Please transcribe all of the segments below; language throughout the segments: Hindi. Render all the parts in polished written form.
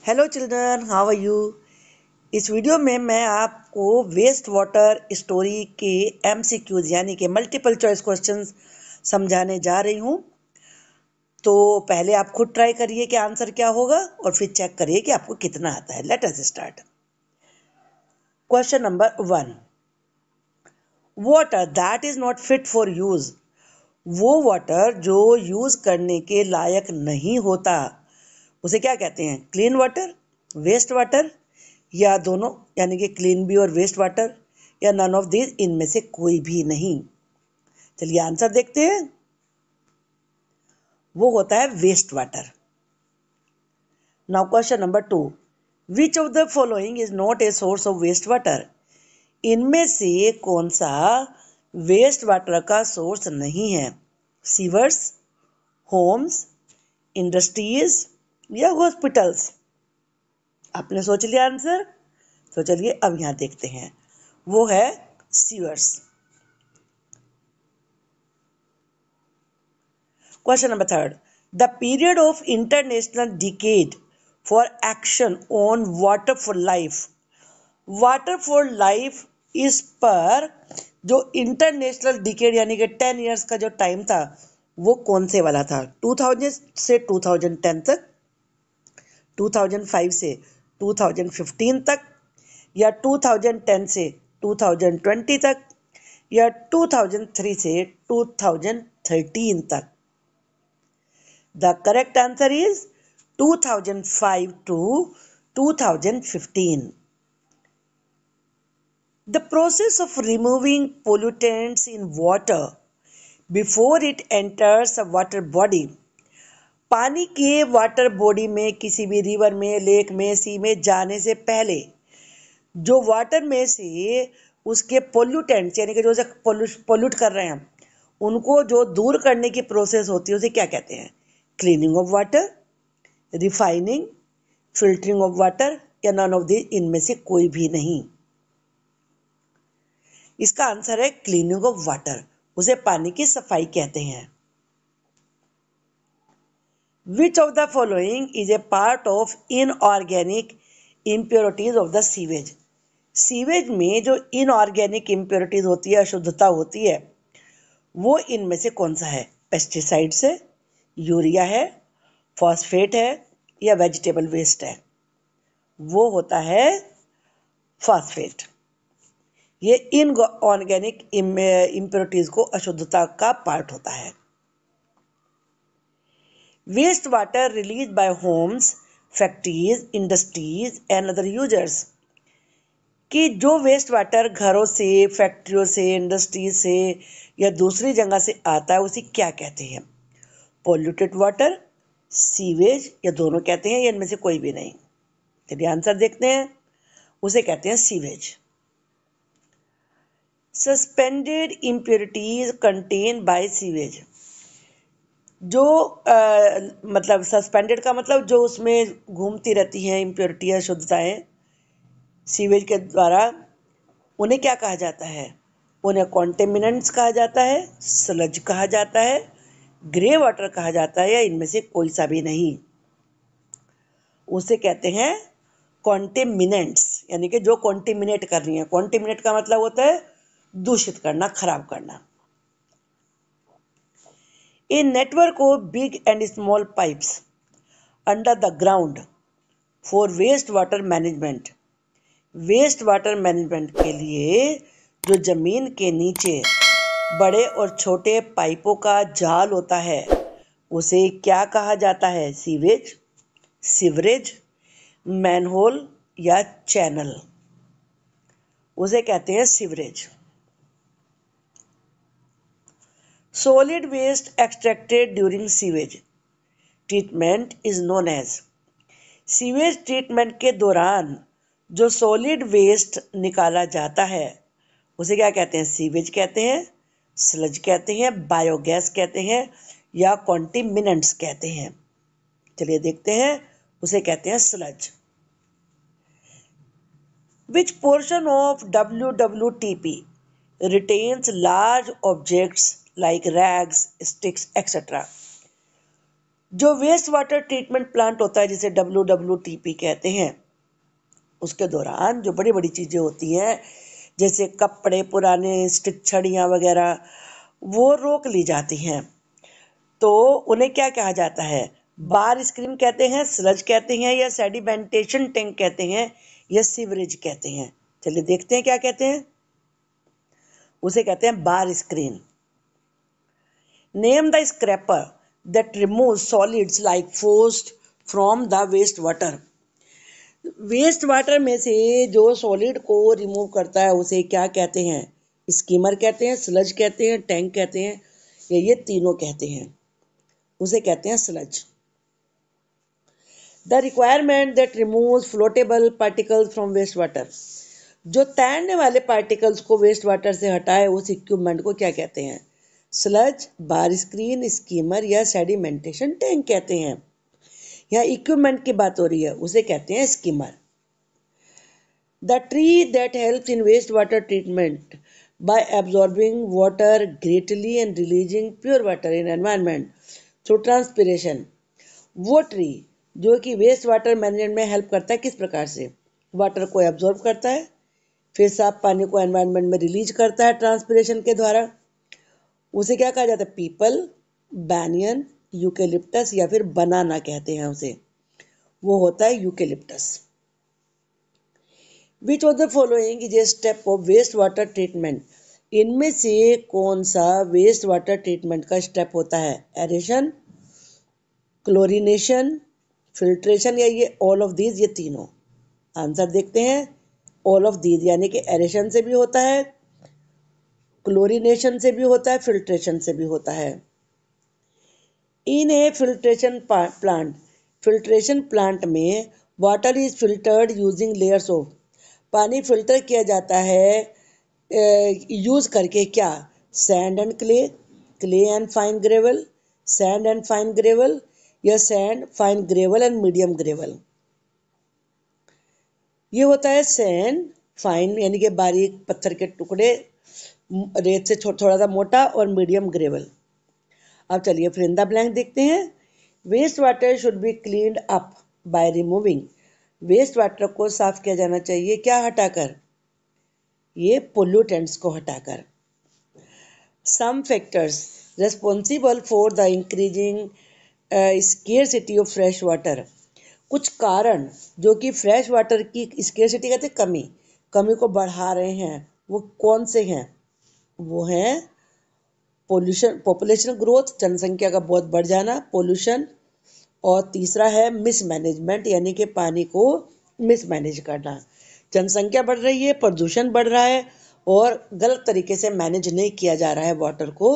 Hello children, how are you. इस वीडियो में मैं आपको वेस्ट वाटर स्टोरी के एमसीक्यूज यानी कि मल्टीपल चॉइस क्वेश्चंस समझाने जा रही हूँ। तो पहले आप खुद ट्राई करिए कि आंसर क्या होगा और फिर चेक करिए कि आपको कितना आता है। Let us start. Question number 1, water that is not fit for use. वो वाटर जो यूज करने के लायक नहीं होता उसे क्या कहते हैं? क्लीन वाटर, वेस्ट वाटर, या दोनों यानी कि क्लीन भी और वेस्ट वाटर, या नन ऑफ दिस, इनमें से कोई भी नहीं। चलिए आंसर देखते हैं। वो होता है waste water. Now question number 2, which of the following is not a source of waste water. इनमें से कौन सा वेस्ट वाटर का सोर्स नहीं है? सीवर्स, होम्स, इंडस्ट्रीज या हॉस्पिटल्स। आपने सोच लिया आंसर? तो चलिए अब यहां देखते हैं। वो है sewers. Question number 3, the period of international decade for action on water for life. Water for life इस पर जो इंटरनेशनल डिकेड यानी कि 10 इयर्स का जो टाइम था वो कौन से वाला था? 2000 से 2010 तक, 2005 से 2015 तक, या 2010 से 2020 तक, या 2003 से 2013 तक। The correct answer is 2005 to 2015. The process of removing pollutants in water before it enters a water body. पानी के वाटर बॉडी में, किसी भी रिवर में, लेक में, सी में जाने से पहले जो वाटर में से उसके पोल्यूटेंट्स यानी कि जो पोल्यूट कर रहे हैं उनको जो दूर करने की प्रोसेस होती है उसे क्या कहते हैं? Cleaning of water, refining, filtering of water, या नन ऑफ दिस, इनमें से कोई भी नहीं। इसका आंसर है क्लीनिंग ऑफ वाटर। उसे पानी की सफाई कहते हैं। विच of the following is A part of inorganic impurities of the sewage. Sewage में जो इनऑर्गेनिक इम्प्योरिटीज होती है, अशुद्धता होती है, वो इनमें से कौन सा है? पेस्टिसाइड्स है, यूरिया है, फॉस्फेट है, या वेजिटेबल वेस्ट है? वो होता है फॉस्फेट। ये इनऑर्गेनिक इम्प्योरिटीज को अशुद्धता का पार्ट होता है। Waste water release by homes, factories, industries and other users. कि जो वेस्ट वाटर घरों से, फैक्ट्रियों से, इंडस्ट्रीज से या दूसरी जगह से आता है उसे क्या कहते हैं? पोल्यूटेड वाटर, सीवेज, या दोनों कहते हैं, या इनमें से कोई भी नहीं? चलिए आंसर देखते हैं। उसे कहते हैं sewage. Suspended impurities contain by sewage. जो मतलब सस्पेंडेड का मतलब जो उसमें घूमती रहती हैं इम्प्योरिटियाँ, शुद्धताएँ सीवेज के द्वारा, उन्हें क्या कहा जाता है? उन्हें कॉन्टेमिनेंट्स कहा जाता है, स्लज कहा जाता है, ग्रे वाटर कहा जाता है, या इनमें से कोई सा भी नहीं? उसे कहते हैं कॉन्टेमिनेंट्स, यानी कि जो कॉन्टेमिनेट कर रही हैं। कॉन्टेमिनेट का मतलब होता है दूषित करना, खराब करना। A network of big and small pipes under the ground for waste water management. Waste water management के लिए जो जमीन के नीचे बड़े और छोटे पाइपों का जाल होता है उसे क्या कहा जाता है? सीवेज, सीवरेज, मैनहोल, या चैनल? उसे कहते हैं sewerage. Solid waste extracted during sewage treatment is known as. Sewage treatment के दौरान जो सॉलिड वेस्ट निकाला जाता है उसे क्या कहते हैं? सीवेज कहते हैं, स्लज कहते हैं, बायोगैस कहते हैं, या कॉन्टिमिनेंट्स कहते हैं? चलिए देखते हैं। उसे कहते हैं sludge. Which portion of WWTP retains large objects like rags, sticks, etc.? जो वेस्ट वाटर ट्रीटमेंट प्लांट होता है जिसे WWTP कहते हैं, उसके दौरान जो बड़ी बड़ी चीज़ें होती हैं जैसे कपड़े पुराने, स्टिक, छड़ियाँ वगैरह, वो रोक ली जाती हैं। तो उन्हें क्या कहा जाता है? बार स्क्रीन कहते हैं, स्लज कहते हैं, या सेडिमेंटेशन टैंक कहते हैं, या सीवरेज कहते हैं। चलिए देखते हैं क्या कहते हैं। उसे कहते हैं bar screen. Name the scraper that remove solids like फोस्ट from the waste water. Waste water में से जो सॉलिड को रिमूव करता है उसे क्या कहते हैं? स्कीमर कहते हैं, स्लज कहते हैं, टैंक कहते हैं, या ये तीनों कहते हैं। उसे कहते हैं sludge. The requirement that removes floatable particles from waste water. जो तैरने वाले पार्टिकल्स को वेस्ट वाटर से हटाए उस इक्विपमेंट को क्या कहते हैं? स्लज, बार स्क्रीन, स्कीमर, या सेडिमेंटेशन टैंक कहते हैं। यहाँ इक्विपमेंट की बात हो रही है, उसे कहते हैं skimmer. The tree that helps in waste water treatment by absorbing water greatly and releasing pure water in environment through transpiration। वो ट्री जो कि वेस्ट वाटर मैनेजमेंट में हेल्प करता है, किस प्रकार से? वाटर को एब्जॉर्ब करता है, फिर साफ पानी को एनवायरनमेंट में रिलीज करता है ट्रांसपिरेशन के द्वारा। उसे क्या कहा जाता है? पीपल, बैनियन, यूकेलिप्टस, या फिर बनाना कहते हैं उसे। वो होता है eucalyptus. Which of the following is a step of waste water treatment. इनमें से कौन सा वेस्ट वाटर ट्रीटमेंट का स्टेप होता है? एरेशन, क्लोरिनेशन, फिल्ट्रेशन, या ये ऑल ऑफ दीज, ये तीनों। आंसर देखते हैं। ऑल ऑफ दीज यानी कि एरेशन से भी होता है, क्लोरिनेशन से भी होता है, फिल्ट्रेशन से भी होता है। इन ए फिल्ट्रेशन प्लांट में water is filtered using layers of. पानी फिल्टर किया जाता है यूज करके क्या? Sand and clay, clay and fine gravel, sand and fine gravel, या sand, fine gravel and medium gravel. ये होता है सैंड, फाइन यानी कि बारीक पत्थर के टुकड़े, रेत से थोड़ा सा मोटा, और मीडियम ग्रेवल। अब चलिए फिर इन द ब्लैंक देखते हैं। Waste water should be cleaned up by removing. Waste water को साफ किया जाना चाहिए, क्या हटाकर? ये पोल्यूटेंट्स को हटाकर। Some factors responsible for the increasing scarcity of fresh water. कुछ कारण जो कि फ्रेश वाटर की स्केर्सिटी कहते कमी को बढ़ा रहे हैं, वो कौन से हैं? वो हैं पोल्यूशन, पॉपुलेशन ग्रोथ, जनसंख्या का बहुत बढ़ जाना, पोल्यूशन, और तीसरा है मिसमैनेजमेंट यानी कि पानी को मिसमैनेज करना। जनसंख्या बढ़ रही है, प्रदूषण बढ़ रहा है, और गलत तरीके से मैनेज नहीं किया जा रहा है वाटर को।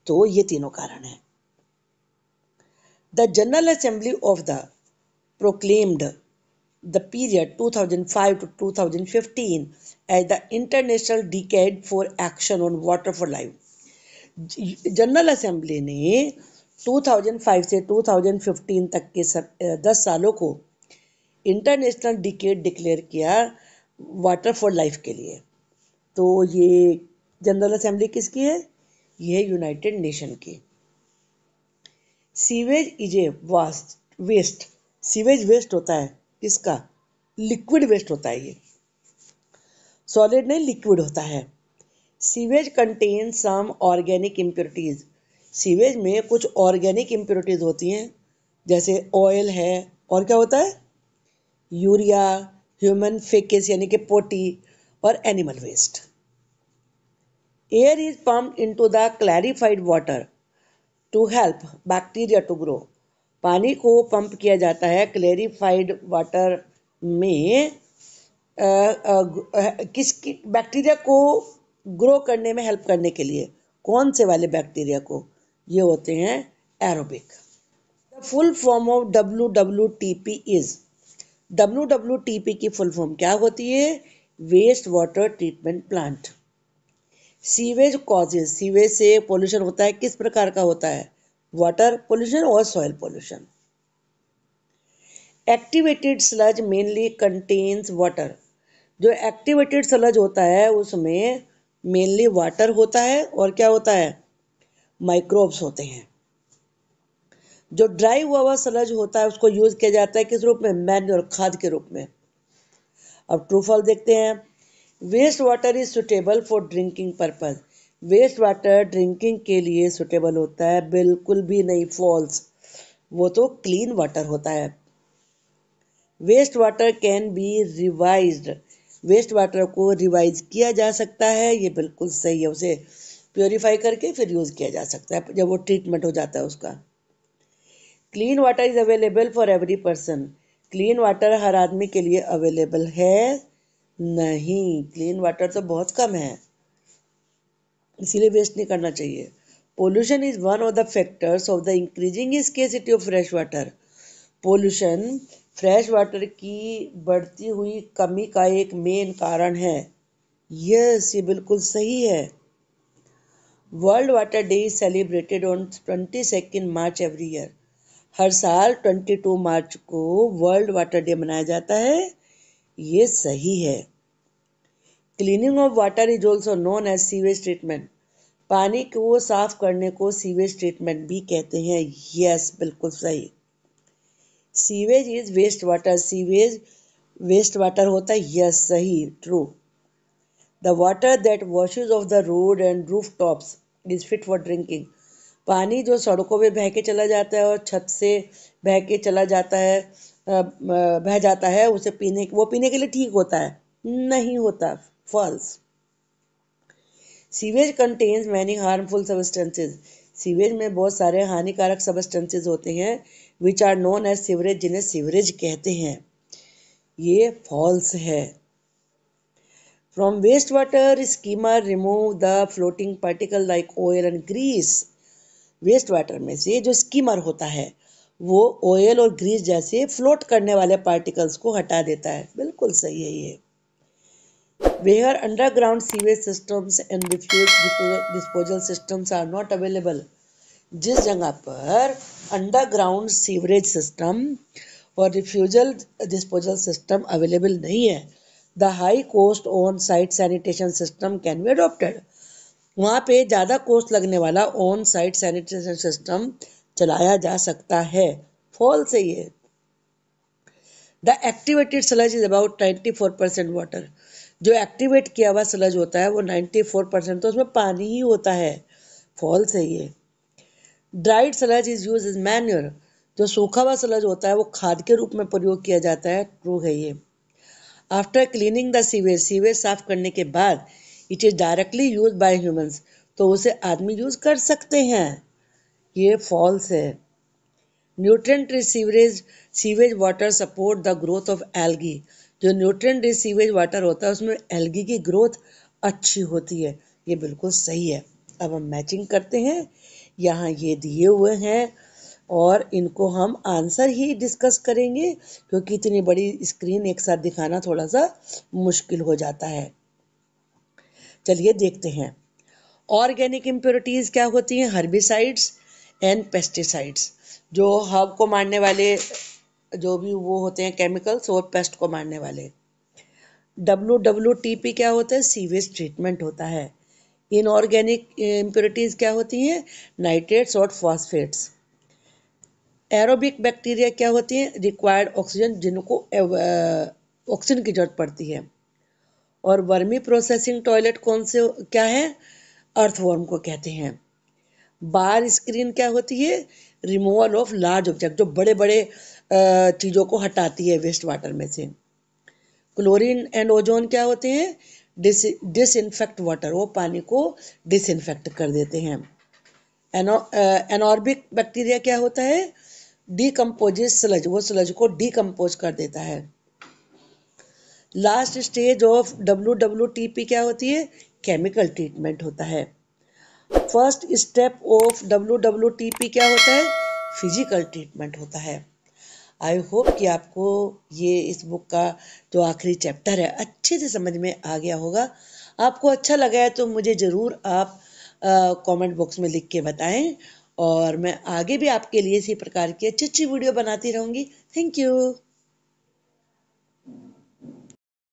तो ये तीनों कारण हैं। The general assembly of the proclaimed the period 2005 to 2015 as the International Decade for Action on Water for Life। General assembly ने 2005 से 2015 तक के 10 सालों को इंटरनेशनल डिकेड डिक्लेयर किया वाटर फॉर लाइफ के लिए। तो ये जनरल असेंबली किसकी है? ये है यूनाइटेड नेशन की। Sewage is a waste. Sewage waste होता है किसका? लिक्विड वेस्ट होता है ये, सॉलिड नहीं, लिक्विड होता है। Sewage contain some organic impurities. Sewage में कुछ ऑर्गेनिक इम्प्योरिटीज होती हैं, जैसे ऑयल है, और क्या होता है? यूरिया, ह्यूमन फेकेस यानी कि पोटी, और animal waste. Air is pumped into the clarified water to help bacteria to grow. पानी को पंप किया जाता है क्लैरिफाइड वाटर में किसकी? बैक्टीरिया को ग्रो करने में हेल्प करने के लिए। कौन से वाले बैक्टीरिया को? ये होते हैं aerobic. The full form of WWTP is. WWTP की फुल फॉर्म क्या होती है? Waste water treatment plant. Sewage causes, sewage से पोल्यूशन होता है, किस प्रकार का होता है? वाटर पोल्यूशन और soil pollution. Activated sludge mainly contains water. जो एक्टिवेटेड स्लज होता है उसमें मेनली वाटर होता है, और क्या होता है? माइक्रोब्स होते हैं। जो ड्राई हुआ स्लज होता है उसको यूज किया जाता है किस रूप में? मैन्योर, खाद के रूप में। अब ट्रू फॉल्स देखते हैं। Waste water is suitable for drinking purpose. Waste water drinking के लिए सुटेबल होता है? बिल्कुल भी नहीं, फॉल्स। वो तो क्लीन वाटर होता है। Waste water can be revised. Waste water को रिवाइज किया जा सकता है, ये बिल्कुल सही है। उसे प्योरीफाई करके फिर यूज किया जा सकता है जब वो ट्रीटमेंट हो जाता है उसका। Clean water is available for every person. Clean water हर आदमी के लिए अवेलेबल है? नहीं, क्लीन वाटर तो बहुत कम है, इसीलिए वेस्ट नहीं करना चाहिए। Pollution is one of the factors of the increasing scarcity of fresh water. Pollution fresh water की बढ़ती हुई कमी का एक मेन कारण है। यस, ये बिल्कुल सही है। World water day is celebrated on 22 March every year. हर साल 22 मार्च को वर्ल्ड वाटर डे मनाया जाता है, ये सही है। Cleaning of water is also known as sewage treatment. पानी को साफ करने को सीवेज ट्रीटमेंट भी कहते हैं। यस, बिल्कुल सही। Sewage is waste water. Sewage waste water होता है? यस, सही, true. The water that washes off the road and roof tops is fit for drinking. पानी जो सड़कों पे बह के चला जाता है और छत से बह के चला जाता है, बह जाता है, उसे वो पीने के लिए ठीक होता है? नहीं होता, false. Sewage contains many harmful substances. Sewage में बहुत सारे हानिकारक सब्सटेंसेज होते हैं which are known as sewerage, जिन्हें सीवरेज कहते हैं, ये फॉल्स है। From waste water skimmer remove the floating particle like oil and grease. Waste water में से जो स्कीमर होता है वो ऑयल और ग्रीस जैसे फ्लोट करने वाले पार्टिकल्स को हटा देता है। बिल्कुल सही है ये। Where underground sewage systems and refuse disposal systems are not available. जिस जगह पर अंडरग्राउंड सीवरेज सिस्टम और रिफ्यूजल डिस्पोजल सिस्टम अवेलेबल नहीं है, the high cost on site sanitation system can be adopted. वहाँ पे ज़्यादा कॉस्ट लगने वाला ऑन साइट सैनिटेशन सिस्टम चलाया जा सकता है। फॉल्स है ये। The activated sludge is about 94% water. जो एक्टिवेट किया हुआ स्लज होता है वो 94%, तो उसमें पानी ही होता है। फॉल्स है ये। Dried sludge is use is manure. जो सूखा हुआ स्लज होता है वो खाद के रूप में प्रयोग किया जाता है। ट्रू है ये। After cleaning the sewage, sewage साफ करने के बाद it is directly use by humans, तो उसे आदमी यूज कर सकते हैं, ये फॉल्स है। Nutrient rich sewage water support the growth of algae. जो न्यूट्रिएंट रिच सीवेज वाटर होता है उसमें एल्गी की ग्रोथ अच्छी होती है, ये बिल्कुल सही है। अब हम मैचिंग करते हैं। यहाँ ये दिए हुए हैं और इनको हम आंसर ही डिस्कस करेंगे क्योंकि इतनी बड़ी स्क्रीन एक साथ दिखाना थोड़ा सा मुश्किल हो जाता है। चलिए देखते हैं। ऑर्गेनिक इम्प्योरिटीज क्या होती हैं? Herbicides and pesticides. जो हर्ब को मारने वाले जो भी वो होते हैं केमिकल्स, और पेस्ट को मारने वाले। WWTP क्या होता है? सीवेज ट्रीटमेंट होता है। इनऑर्गेनिक इम्प्योरिटीज क्या होती हैं? नाइट्रेट्स और फॉस्फेट्स। एरोबिक बैक्टीरिया क्या होती हैं? रिक्वायर्ड ऑक्सीजन, जिनको ऑक्सीजन की जरूरत पड़ती है। और वर्मी प्रोसेसिंग टॉयलेट कौन से क्या है? अर्थवर्म को कहते हैं। बार स्क्रीन क्या होती है? रिमूवल ऑफ लार्ज ऑब्जेक्ट, जो बड़े बड़े चीज़ों को हटाती है वेस्ट वाटर में से। क्लोरीन एंड ओजोन क्या होते हैं? डिसइंफेक्ट वाटर, वो पानी को डिसइंफेक्ट कर देते हैं। एनॉर्बिक बैक्टीरिया क्या होता है? डीकम्पोजिस स्लज, वो स्लज को डीकम्पोज कर देता है। लास्ट स्टेज ऑफ WWTP क्या होती है? केमिकल ट्रीटमेंट होता है। फर्स्ट स्टेप ऑफ WWTP क्या होता है? फिजिकल ट्रीटमेंट होता है। आई होप कि आपको ये इस बुक का जो आखिरी चैप्टर है अच्छे से समझ में आ गया होगा। आपको अच्छा लगा है तो मुझे ज़रूर आप कमेंट बॉक्स में लिख के बताएं, और मैं आगे भी आपके लिए इसी प्रकार की अच्छी अच्छी वीडियो बनाती रहूँगी। Thank you.